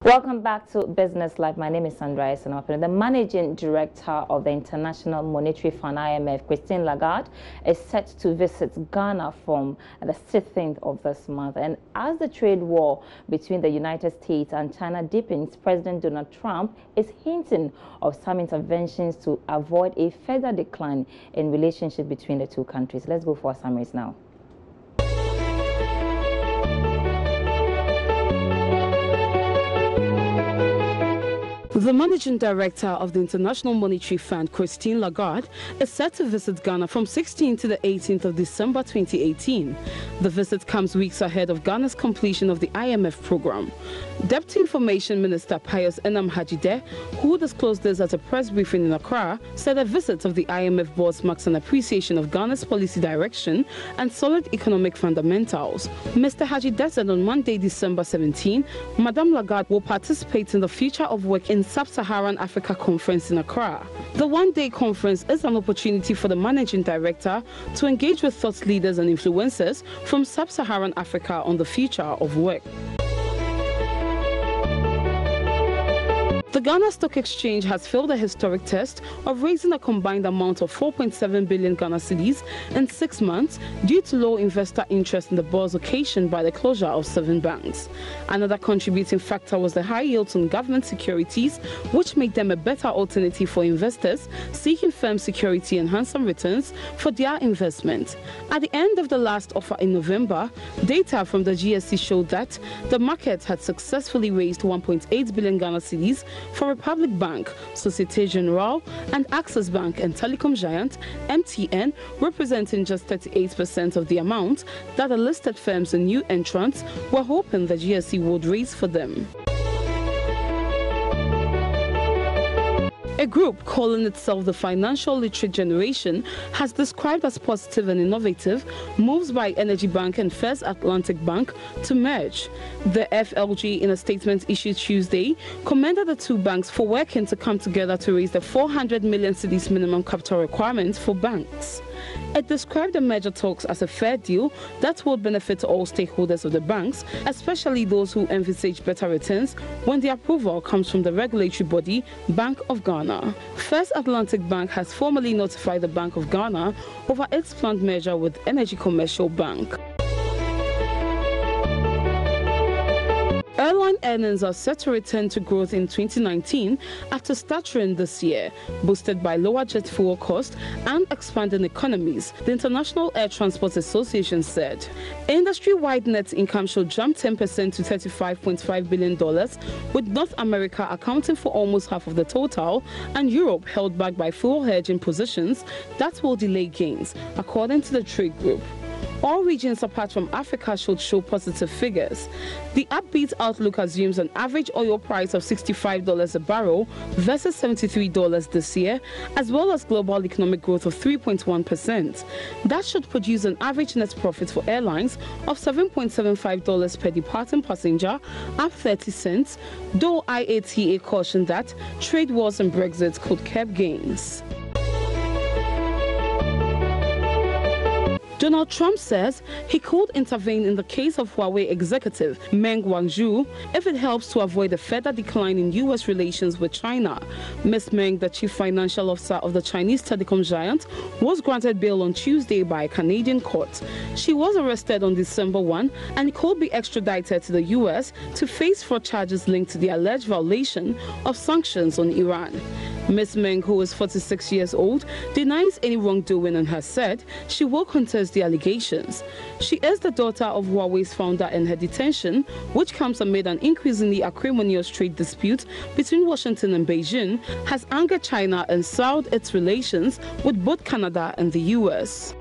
Welcome back to Business Live. My name is Sandra and I'm the Managing Director of the International Monetary Fund (IMF). Christine Lagarde is set to visit Ghana from the 16th of this month. And as the trade war between the United States and China deepens, President Donald Trump is hinting of some interventions to avoid a further decline in relationship between the two countries. Let's go for our summaries now. The Managing Director of the International Monetary Fund, Christine Lagarde, is set to visit Ghana from 16th to the 18th of December 2018. The visit comes weeks ahead of Ghana's completion of the IMF program. Deputy Information Minister Pius Enam Hajide, who disclosed this at a press briefing in Accra, said a visit of the IMF boss marks an appreciation of Ghana's policy direction and solid economic fundamentals. Mr. Hajide said on Monday, December 17, Madame Lagarde will participate in the Future of Work in Sub-Saharan Africa Conference in Accra. The one-day conference is an opportunity for the Managing Director to engage with thought leaders and influencers from Sub-Saharan Africa on the future of work. The Ghana Stock Exchange has failed a historic test of raising a combined amount of 4.7 billion Ghana cedis in 6 months due to low investor interest in the buzz occasioned by the closure of 7 banks. Another contributing factor was the high yields on government securities, which make them a better alternative for investors seeking firm security and handsome returns for their investment. At the end of the last offer in November, data from the GSC showed that the market had successfully raised 1.8 billion Ghana cedis for Republic Bank, Societe Generale, and Access Bank and telecom giant MTN, representing just 38% of the amount that the listed firms and new entrants were hoping the GSC would raise for them. A group calling itself the Financial Literate Generation has described as positive and innovative moves by Energy Bank and First Atlantic Bank to merge. The FLG, in a statement issued Tuesday, commended the two banks for working to come together to raise the 400 million cedis minimum capital requirements for banks. It described the merger talks as a fair deal that would benefit all stakeholders of the banks, especially those who envisage better returns when the approval comes from the regulatory body, Bank of Ghana. First Atlantic Bank has formally notified the Bank of Ghana over its planned merger with Energy Commercial Bank. Airline earnings are set to return to growth in 2019 after stuttering this year, boosted by lower jet fuel costs and expanding economies, the International Air Transport Association said. Industry-wide net income should jump 10% to $35.5 billion, with North America accounting for almost half of the total and Europe held back by fuel hedging positions that will delay gains, according to the trade group. All regions apart from Africa should show positive figures. The upbeat outlook assumes an average oil price of $65 a barrel versus $73 this year, as well as global economic growth of 3.1%. That should produce an average net profit for airlines of $7.75 per departing passenger, up 30 cents, though IATA cautioned that trade wars and Brexit could curb gains. Donald Trump says he could intervene in the case of Huawei executive Meng Wanzhou if it helps to avoid a further decline in U.S. relations with China. Ms. Meng, the chief financial officer of the Chinese telecom giant, was granted bail on Tuesday by a Canadian court. She was arrested on December 1 and could be extradited to the U.S. to face 4 charges linked to the alleged violation of sanctions on Iran. Ms. Meng, who is 46 years old, denies any wrongdoing and has said she will contest the allegations. She is the daughter of Huawei's founder, and her detention, which comes amid an increasingly acrimonious trade dispute between Washington and Beijing, has angered China and soured its relations with both Canada and the U.S.